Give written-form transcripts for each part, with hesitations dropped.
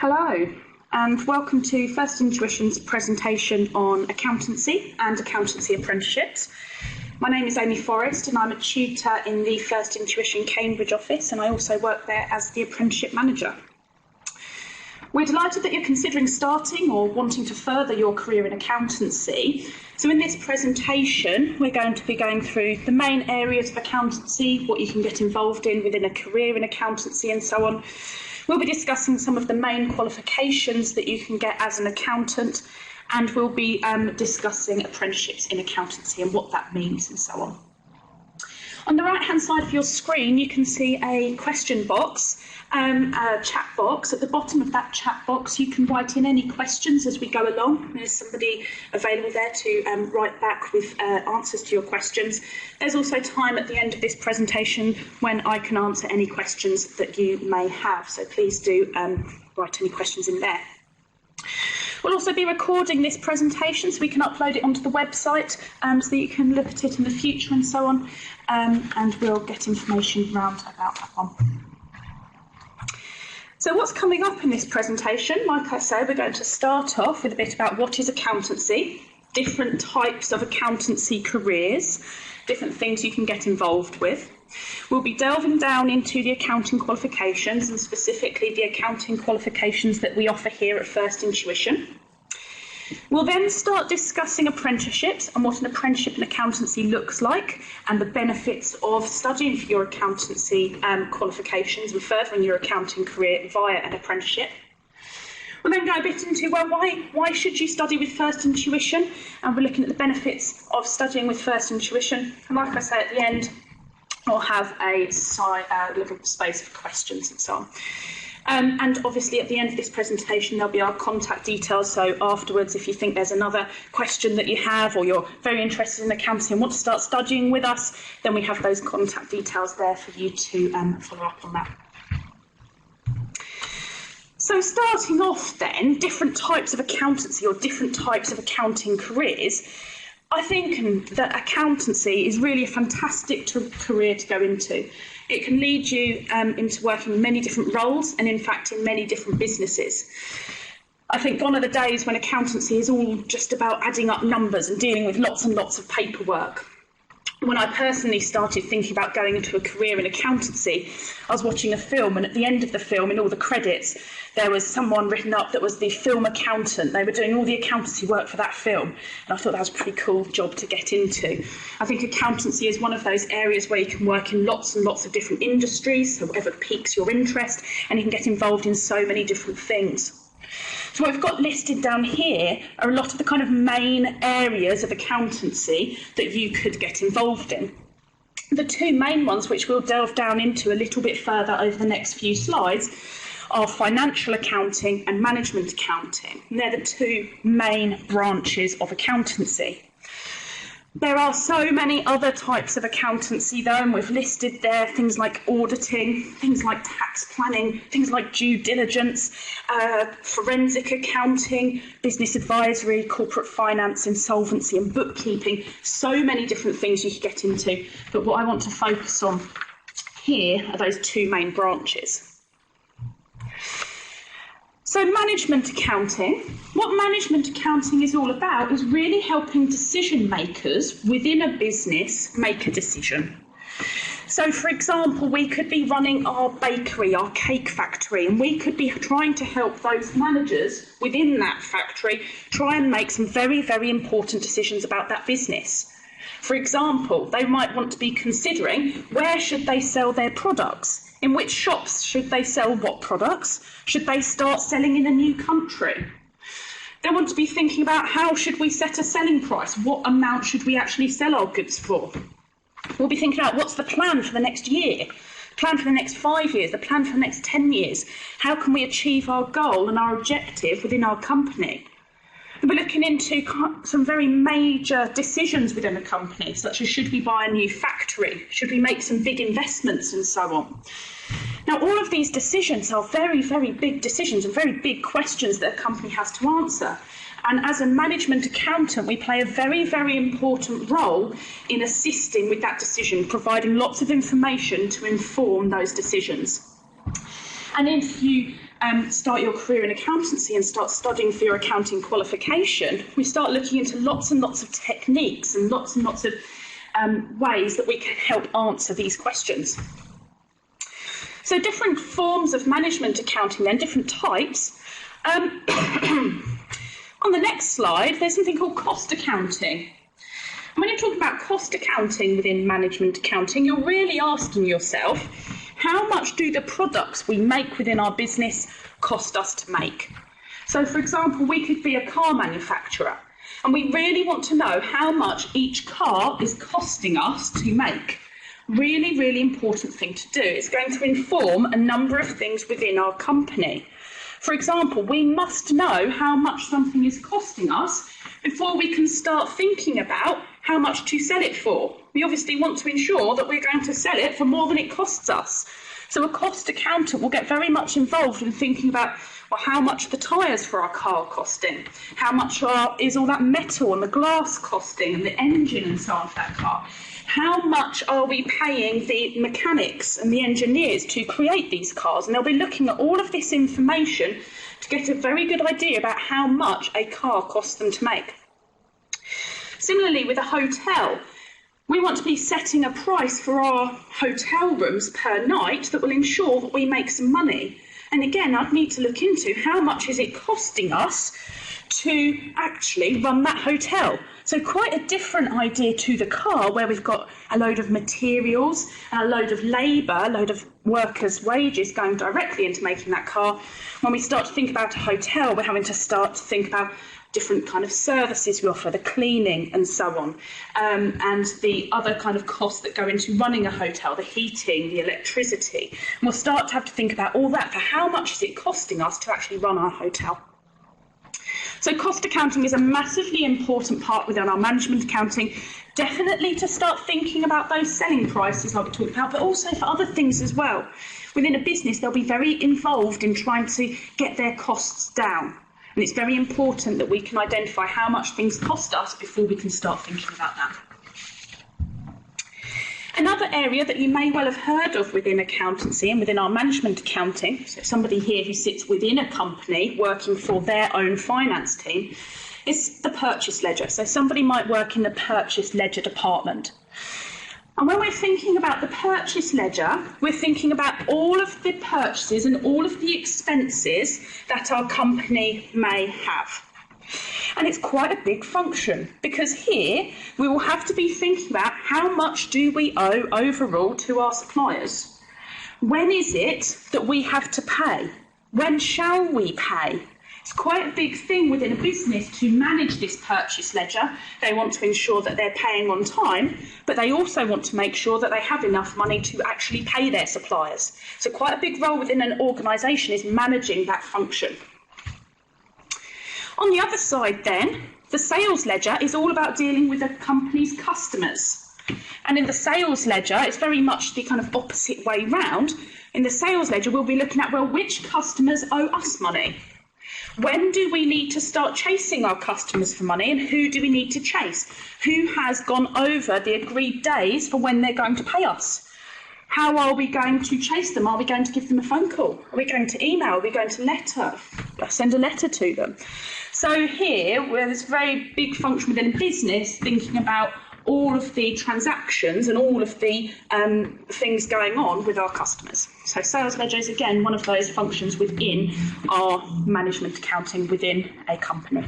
Hello, and welcome to First Intuition's presentation on accountancy and accountancy apprenticeships. My name is Amy Forrest, and I'm a tutor in the First Intuition Cambridge office, and I also work there as the apprenticeship manager. We're delighted that you're considering starting or wanting to further your career in accountancy. So in this presentation, we're going to be going through the main areas of accountancy, what you can get involved in within a career in accountancy and so on. We'll be discussing some of the main qualifications that you can get as an accountant, and we'll be discussing apprenticeships in accountancy and what that means and so on. On the right-hand side of your screen, you can see a question box, a chat box. At the bottom of that chat box, you can write in any questions as we go along. There's somebody available there to write back with answers to your questions. There's also time at the end of this presentation when I can answer any questions that you may have. So please do write any questions in there. We'll also be recording this presentation so we can upload it onto the website so that you can look at it in the future and so on, and we'll get information round about that one. So what's coming up in this presentation? Like I said, we're going to start off with a bit about what is accountancy, different types of accountancy careers, different things you can get involved with. We'll be delving down into the accounting qualifications, and specifically the accounting qualifications that we offer here at First Intuition. We'll then start discussing apprenticeships and what an apprenticeship in accountancy looks like, and the benefits of studying for your accountancy qualifications and furthering your accounting career via an apprenticeship. We'll then go a bit into, well, why should you study with First Intuition? And we're looking at the benefits of studying with First Intuition. And like I say, at the end, I'll have a little space for questions and so on. And obviously at the end of this presentation there'll be our contact details, so afterwards if you think there's another question that you have, or you're very interested in accounting and want to start studying with us, then we have those contact details there for you to follow up on that. So starting off then, different types of accountancy or different types of accounting careers. I think that accountancy is really a fantastic career to go into. It can lead you into working in many different roles and, in fact, in many different businesses. I think gone are the days when accountancy is all just about adding up numbers and dealing with lots and lots of paperwork. When I personally started thinking about going into a career in accountancy, I was watching a film, and at the end of the film, in all the credits, there was someone written up that was the film accountant. They were doing all the accountancy work for that film, and I thought that was a pretty cool job to get into. I think accountancy is one of those areas where you can work in lots and lots of different industries, so whatever piques your interest, and you can get involved in so many different things. So what we've got listed down here are a lot of the kind of main areas of accountancy that you could get involved in. The two main ones, which we'll delve down into a little bit further over the next few slides, are financial accounting and management accounting. And they're the two main branches of accountancy. There are so many other types of accountancy though, and we've listed there things like auditing, things like tax planning, things like due diligence, forensic accounting, business advisory, corporate finance, insolvency and bookkeeping. So many different things you could get into, but what I want to focus on here are those two main branches. So management accounting, what management accounting is all about is really helping decision makers within a business make a decision. So for example, we could be running our bakery, our cake factory, and we could be trying to help those managers within that factory try and make some very, very important decisions about that business. For example, they might want to be considering where should they sell their products? In which shops should they sell what products? Should they start selling in a new country? They want to be thinking about how should we set a selling price? What amount should we actually sell our goods for? We'll be thinking about what's the plan for the next year, plan for the next 5 years, the plan for the next 10 years. How can we achieve our goal and our objective within our company? And we're looking into some very major decisions within a company, such as should we buy a new factory? Should we make some big investments and so on? Now, all of these decisions are very, very big decisions and very big questions that a company has to answer. And as a management accountant, we play a very, very important role in assisting with that decision, providing lots of information to inform those decisions. And if you start your career in accountancy and start studying for your accounting qualification, we start looking into lots and lots of techniques and lots of ways that we can help answer these questions. So different forms of management accounting then, different types. On the next slide, there's something called cost accounting. And when you're talking about cost accounting within management accounting, you're really asking yourself, how much do the products we make within our business cost us to make? So, for example, we could be a car manufacturer, and we really want to know how much each car is costing us to make. Really, really important thing to do. It's going to inform a number of things within our company. For example, we must know how much something is costing us before we can start thinking about how much to sell it for. We obviously want to ensure that we're going to sell it for more than it costs us. So a cost accountant will get very much involved in thinking about, well, how much the tyres for our car costing, how much is all that metal and the glass costing and the engine and so on for that car. How much are we paying the mechanics and the engineers to create these cars? And they'll be looking at all of this information to get a very good idea about how much a car costs them to make. Similarly, with a hotel, we want to be setting a price for our hotel rooms per night that will ensure that we make some money. And again, I'd need to look into how much is it costing us to actually run that hotel. So quite a different idea to the car, where we've got a load of materials, a load of labour, a load of workers' wages going directly into making that car. When we start to think about a hotel, we're having to start to think about different kind of services we offer, the cleaning and so on, and the other kind of costs that go into running a hotel, the heating, the electricity. And we'll start to have to think about all that for how much is it costing us to actually run our hotel. So cost accounting is a massively important part within our management accounting, definitely to start thinking about those selling prices like we talked about, but also for other things as well. Within a business, they'll be very involved in trying to get their costs down. And it's very important that we can identify how much things cost us before we can start thinking about that. Another area that you may well have heard of within accountancy and within our management accounting, so somebody here who sits within a company working for their own finance team, is the purchase ledger. So somebody might work in the purchase ledger department. And when we're thinking about the purchase ledger, we're thinking about all of the purchases and all of the expenses that our company may have. And it's quite a big function, because here we will have to be thinking about how much do we owe overall to our suppliers. When is it that we have to pay? When shall we pay? It's quite a big thing within a business to manage this purchase ledger. They want to ensure that they're paying on time, but they also want to make sure that they have enough money to actually pay their suppliers. So quite a big role within an organisation is managing that function. On the other side then, the sales ledger is all about dealing with a company's customers. And in the sales ledger, it's very much the kind of opposite way round. In the sales ledger, we'll be looking at, well, which customers owe us money? When do we need to start chasing our customers for money, and who do we need to chase? Who has gone over the agreed days for when they're going to pay us? How are we going to chase them? Are we going to give them a phone call? Are we going to email? Are we going to send a letter to them? So here, where there's a very big function within a business, thinking about all of the transactions and all of the things going on with our customers. So sales ledger is, again, one of those functions within our management accounting within a company.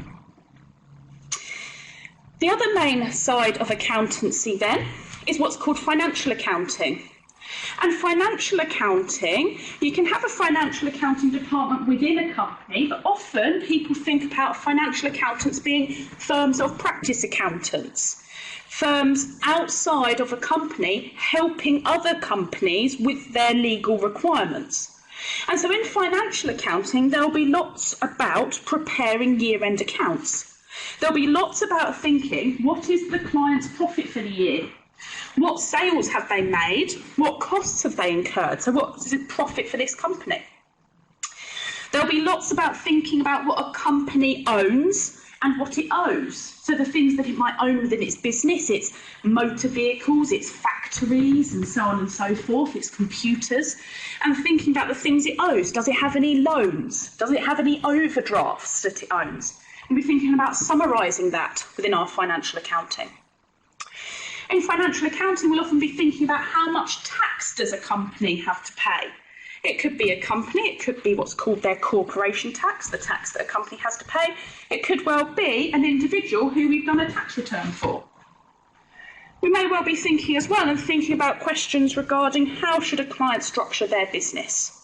The other main side of accountancy then is what's called financial accounting. And financial accounting, you can have a financial accounting department within a company, but often people think about financial accountants being firms of practice accountants, firms outside of a company helping other companies with their legal requirements. And so in financial accounting, there'll be lots about preparing year-end accounts. There'll be lots about thinking, what is the client's profit for the year? What sales have they made? What costs have they incurred? So what is the profit for this company? There'll be lots about thinking about what a company owns and what it owes. So the things that it might own within its business, its motor vehicles, its factories, factories and so on and so forth, its computers, and thinking about the things it owes. Does it have any loans? Does it have any overdrafts that it owns? And we're thinking about summarising that within our financial accounting. In financial accounting, we'll often be thinking about how much tax does a company have to pay. It could be a company, it could be what's called their corporation tax, the tax that a company has to pay. It could well be an individual who we've done a tax return for. We may well be thinking as well and thinking about questions regarding how should a client structure their business?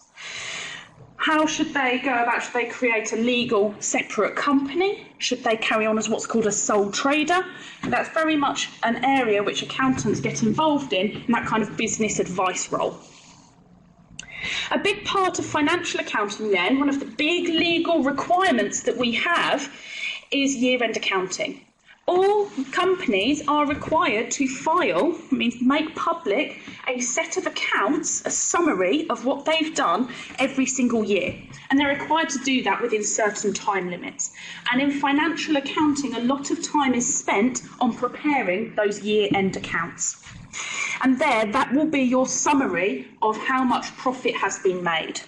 How should they go about, should they create a legal separate company? Should they carry on as what's called a sole trader? That's very much an area which accountants get involved in that kind of business advice role. A big part of financial accounting then, one of the big legal requirements that we have is year-end accounting. All companies are required to file, means make public, a set of accounts, a summary of what they've done every single year. And they're required to do that within certain time limits. And in financial accounting, a lot of time is spent on preparing those year-end accounts. And there, that will be your summary of how much profit has been made.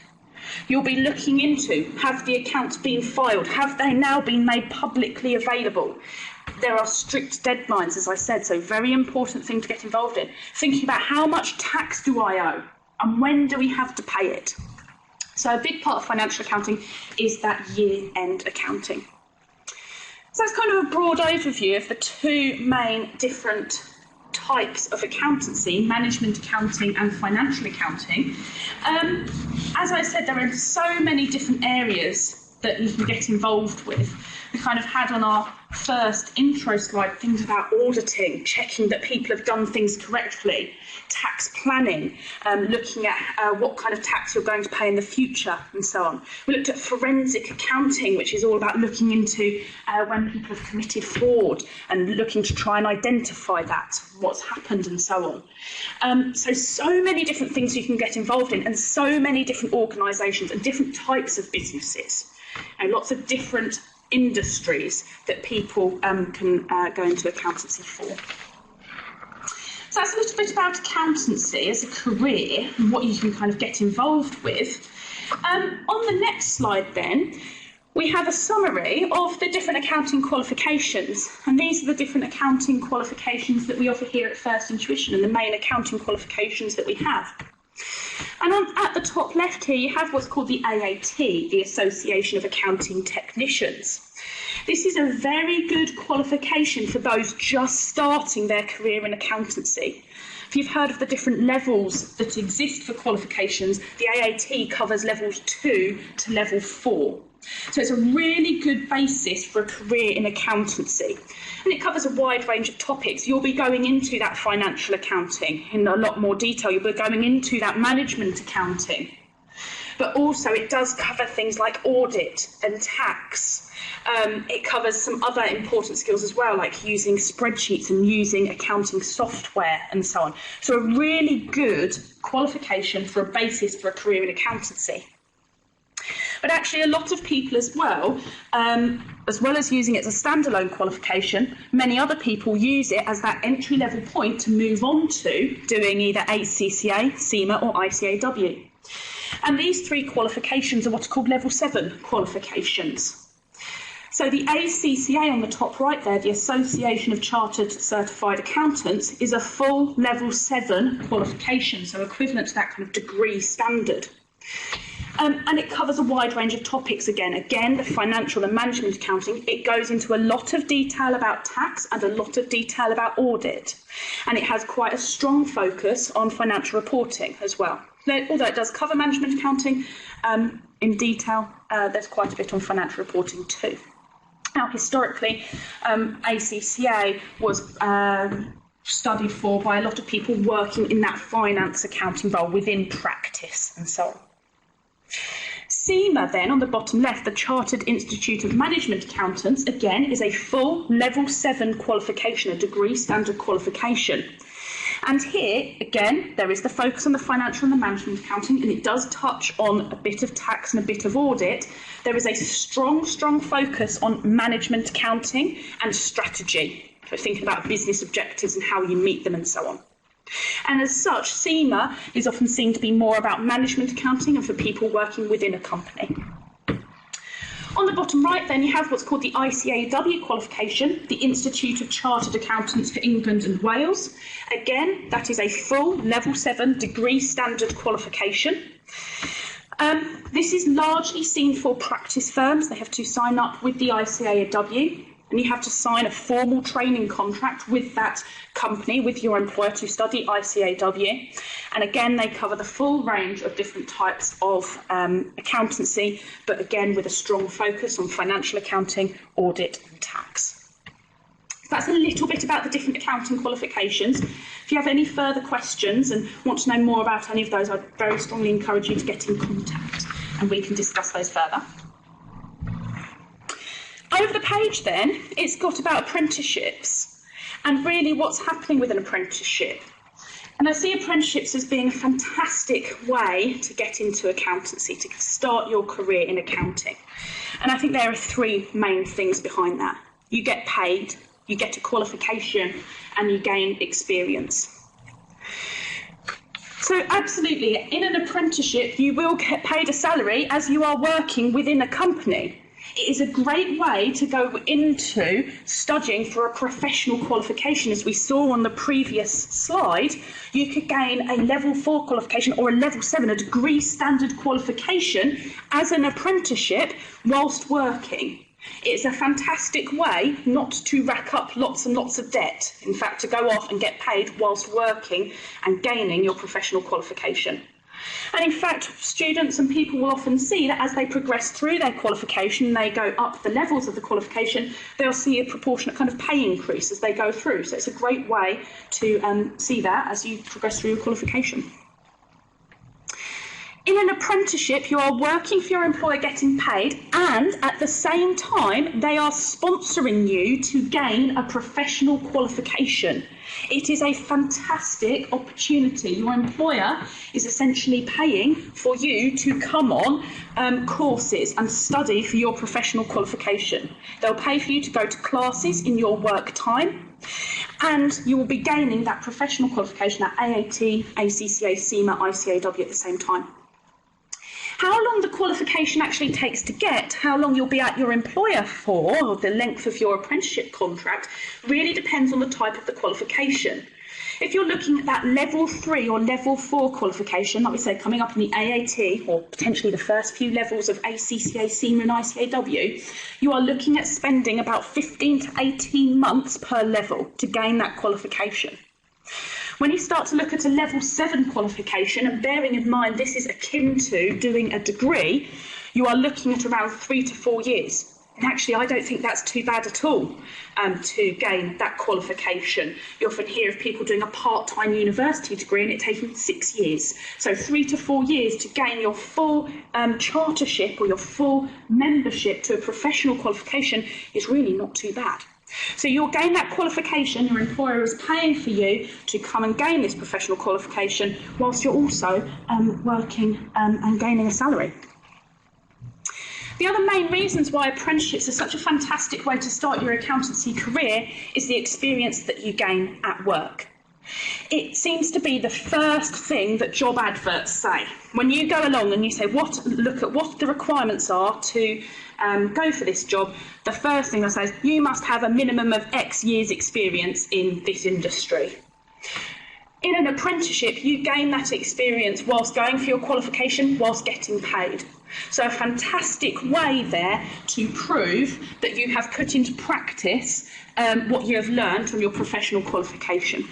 You'll be looking into, have the accounts been filed? Have they now been made publicly available? There are strict deadlines, as I said, so very important thing to get involved in. Thinking about how much tax do I owe and when do we have to pay it? So a big part of financial accounting is that year-end accounting. So that's kind of a broad overview of the two main different types of accountancy, management accounting and financial accounting. As I said, there are so many different areas that you can get involved with. We kind of had on our first intro slide things about auditing, checking that people have done things correctly, tax planning, looking at what kind of tax you're going to pay in the future and so on. We looked at forensic accounting, which is all about looking into when people have committed fraud and looking to try and identify that, what's happened and so on. So many different things you can get involved in and so many different organisations and different types of businesses and lots of different industries that people can go into accountancy for. So that's a little bit about accountancy as a career and what you can kind of get involved with. On the next slide then, we have a summary of the different accounting qualifications, and these are the different accounting qualifications that we offer here at First Intuition and the main accounting qualifications that we have. And at the top left here, you have what's called the AAT, the Association of Accounting Technicians. This is a very good qualification for those just starting their career in accountancy. If you've heard of the different levels that exist for qualifications, the AAT covers levels 2 to level 4. So it's a really good basis for a career in accountancy. And it covers a wide range of topics. You'll be going into that financial accounting in a lot more detail. You'll be going into that management accounting. But also it does cover things like audit and tax. It covers some other important skills as well, like using spreadsheets and using accounting software and so on. So a really good qualification for a basis for a career in accountancy. But actually a lot of people as well as using it as a standalone qualification, many other people use it as that entry-level point to move on to doing either ACCA, CIMA or ICAW. And these three qualifications are what are called level 7 qualifications. So the ACCA on the top right there, the Association of Chartered Certified Accountants, is a full level 7 qualification, so equivalent to that kind of degree standard. And it covers a wide range of topics again. Again, the financial and management accounting, it goes into a lot of detail about tax and a lot of detail about audit. And it has quite a strong focus on financial reporting as well. Although it does cover management accounting in detail, there's quite a bit on financial reporting too. Now, historically, ACCA was studied for by a lot of people working in that finance accounting role within practice and so on. CIMA then, on the bottom left, the Chartered Institute of Management Accountants, again, is a full level 7 qualification, a degree standard qualification. And here, again, there is the focus on the financial and the management accounting, and it does touch on a bit of tax and a bit of audit. There is a strong focus on management accounting and strategy, for thinking about business objectives and how you meet them and so on. And as such, CIMA is often seen to be more about management accounting and for people working within a company. On the bottom right, then, you have what's called the ICAW qualification, the Institute of Chartered Accountants for England and Wales. Again, that is a full Level 7 degree standard qualification. This is largely seen for practice firms. They have to sign up with the ICAW, and you have to sign a formal training contract with that company, with your employer, to study ICAW. And again, they cover the full range of different types of accountancy, but again, with a strong focus on financial accounting, audit, and tax. That's a little bit about the different accounting qualifications. If you have any further questions and want to know more about any of those, I'd very strongly encourage you to get in contact and we can discuss those further. Over the page then, it's got about apprenticeships and really what's happening with an apprenticeship. And I see apprenticeships as being a fantastic way to get into accountancy, to start your career in accounting. And I think there are three main things behind that. You get paid, you get a qualification, and you gain experience. So absolutely, in an apprenticeship, you will get paid a salary as you are working within a company. It is a great way to go into studying for a professional qualification. As we saw on the previous slide, you could gain a Level 4 qualification or a Level 7, a degree standard qualification as an apprenticeship whilst working. It's a fantastic way not to rack up lots and lots of debt. In fact, to go off and get paid whilst working and gaining your professional qualification. And in fact, students and people will often see that as they progress through their qualification, they go up the levels of the qualification, they'll see a proportionate kind of pay increase as they go through. So it's a great way to see that as you progress through your qualification. In an apprenticeship, you are working for your employer, getting paid, and at the same time, they are sponsoring you to gain a professional qualification. It is a fantastic opportunity. Your employer is essentially paying for you to come on courses and study for your professional qualification. They'll pay for you to go to classes in your work time, and you will be gaining that professional qualification at AAT, ACCA, CIMA, ICAW at the same time. How long the qualification actually takes to get, how long you'll be at your employer for, or the length of your apprenticeship contract, really depends on the type of the qualification. If you're looking at that Level 3 or Level 4 qualification, like we said, coming up in the AAT, or potentially the first few levels of ACCA, CIMA and ICAW, you are looking at spending about 15 to 18 months per level to gain that qualification. When you start to look at a Level 7 qualification, and bearing in mind this is akin to doing a degree, you are looking at around 3 to 4 years. And actually, I don't think that's too bad at all to gain that qualification. You often hear of people doing a part-time university degree and it taking 6 years. So 3 to 4 years to gain your full chartership or your full membership to a professional qualification is really not too bad. So you'll gain that qualification, your employer is paying for you to come and gain this professional qualification whilst you're also working and gaining a salary. The other main reasons why apprenticeships are such a fantastic way to start your accountancy career is the experience that you gain at work. It seems to be the first thing that job adverts say. When you go along and you say, look at what the requirements are to go for this job, the first thing they say is, you must have a minimum of X years experience in this industry. In an apprenticeship, you gain that experience whilst going for your qualification, whilst getting paid. So a fantastic way there to prove that you have put into practice what you have learned from your professional qualification.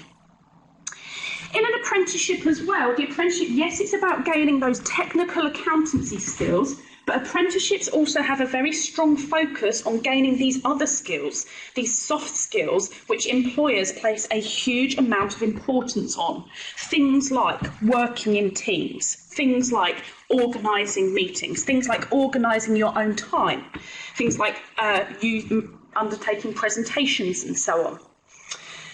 In an apprenticeship as well, the apprenticeship, yes, it's about gaining those technical accountancy skills, but apprenticeships also have a very strong focus on gaining these other skills, these soft skills, which employers place a huge amount of importance on. Things like working in teams, things like organising meetings, things like organising your own time, things like you undertaking presentations and so on.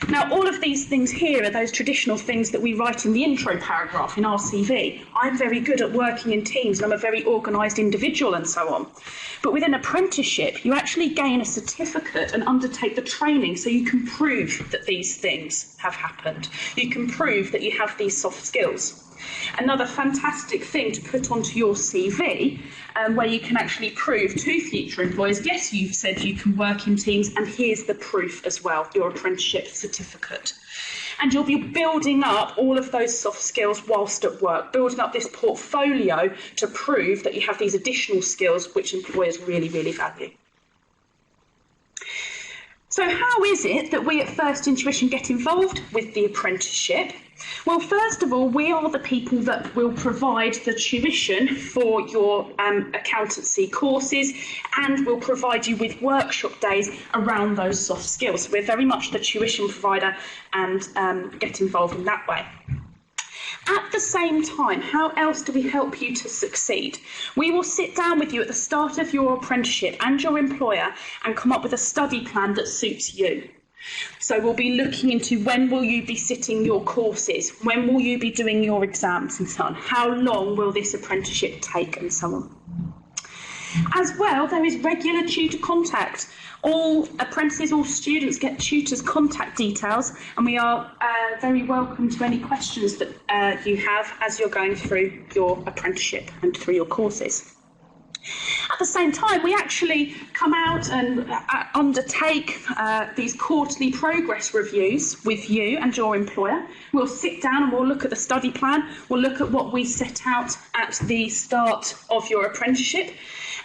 Now, all of these things here are those traditional things that we write in the intro paragraph in our CV. I'm very good at working in teams and I'm a very organised individual and so on. But with an apprenticeship, you actually gain a certificate and undertake the training so you can prove that these things have happened. You can prove that you have these soft skills. Another fantastic thing to put onto your CV, where you can actually prove to future employers, yes, you've said you can work in teams, and here's the proof as well, your apprenticeship certificate. And you'll be building up all of those soft skills whilst at work, building up this portfolio to prove that you have these additional skills which employers really, really value. So how is it that we at First Intuition get involved with the apprenticeship? Well, first of all, we are the people that will provide the tuition for your accountancy courses, and will provide you with workshop days around those soft skills. So we're very much the tuition provider and get involved in that way. At the same time, how else do we help you to succeed? We will sit down with you at the start of your apprenticeship and your employer and come up with a study plan that suits you. So we'll be looking into when will you be sitting your courses, when will you be doing your exams and so on, how long will this apprenticeship take and so on. As well, there is regular tutor contact. All apprentices, all students get tutors' contact details, and we are very welcome to any questions that you have as you're going through your apprenticeship and through your courses. At the same time, we actually come out and undertake these quarterly progress reviews with you and your employer. We'll sit down and we'll look at the study plan, we'll look at what we set out at the start of your apprenticeship,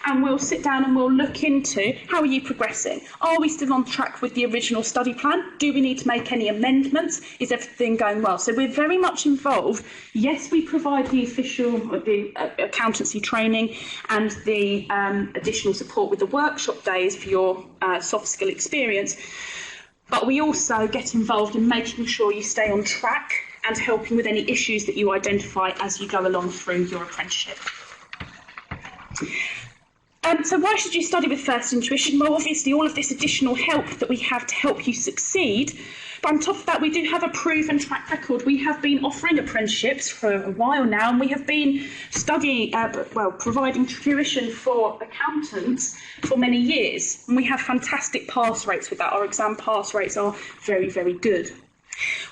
and we'll sit down and we'll look into how are you progressing? Are we still on track with the original study plan? Do we need to make any amendments? Is everything going well? So we're very much involved. Yes, we provide the accountancy training and the additional support with the workshop days for your soft skill experience, but we also get involved in making sure you stay on track and helping with any issues that you identify as you go along through your apprenticeship. So why should you study with First Intuition? Well, obviously all of this additional help that we have to help you succeed, but on top of that we do have a proven track record. We have been offering apprenticeships for a while now, and we have been providing tuition for accountants for many years, and we have fantastic pass rates with that. Our exam pass rates are very, very good.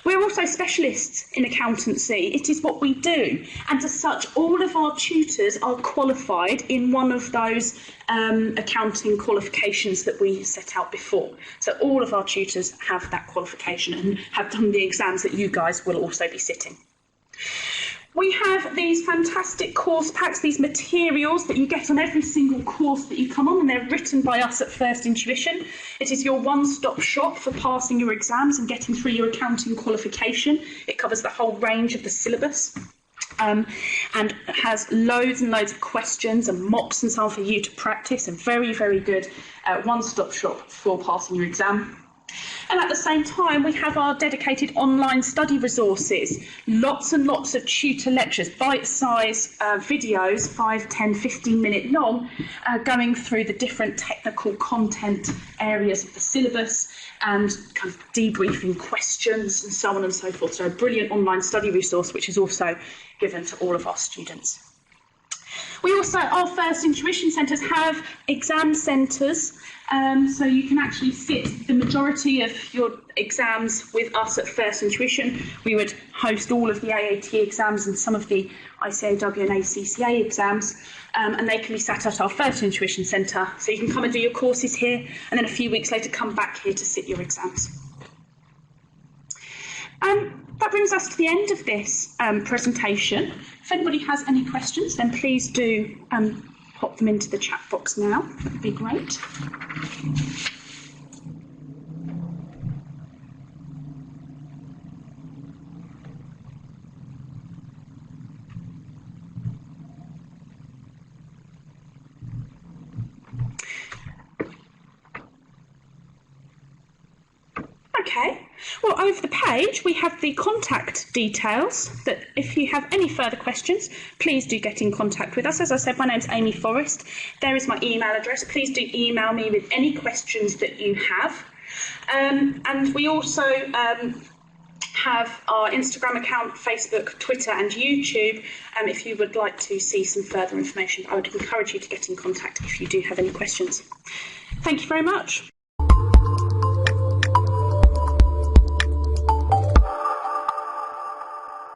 We're also specialists in accountancy. It is what we do, and as such all of our tutors are qualified in one of those accounting qualifications that we set out before. So all of our tutors have that qualification and have done the exams that you guys will also be sitting. We have these fantastic course packs, these materials that you get on every single course that you come on, and they're written by us at First Intuition. It is your one-stop shop for passing your exams and getting through your accounting qualification. It covers the whole range of the syllabus and has loads and loads of questions and mocks and so on for you to practice. A very, very good one-stop shop for passing your exam. And at the same time, we have our dedicated online study resources, lots and lots of tutor lectures, bite-sized videos, 5, 10, 15-minute long, going through the different technical content areas of the syllabus and kind of debriefing questions and so on and so forth. So a brilliant online study resource, which is also given to all of our students. We also, our First Intuition centres have exam centres, so you can actually sit the majority of your exams with us at First Intuition. We would host all of the AAT exams and some of the ICAW and ACCA exams, and they can be sat at our First Intuition centre. So you can come and do your courses here, and then a few weeks later come back here to sit your exams. That brings us to the end of this presentation. If anybody has any questions, then please do pop them into the chat box now. That would be great. Okay, well, over the page we have the contact details that if you have any further questions, please do get in contact with us. As I said, my name's Amy Forrest. There is my email address. Please do email me with any questions that you have. And we also have our Instagram account, Facebook, Twitter and YouTube. If you would like to see some further information, I would encourage you to get in contact if you do have any questions. Thank you very much.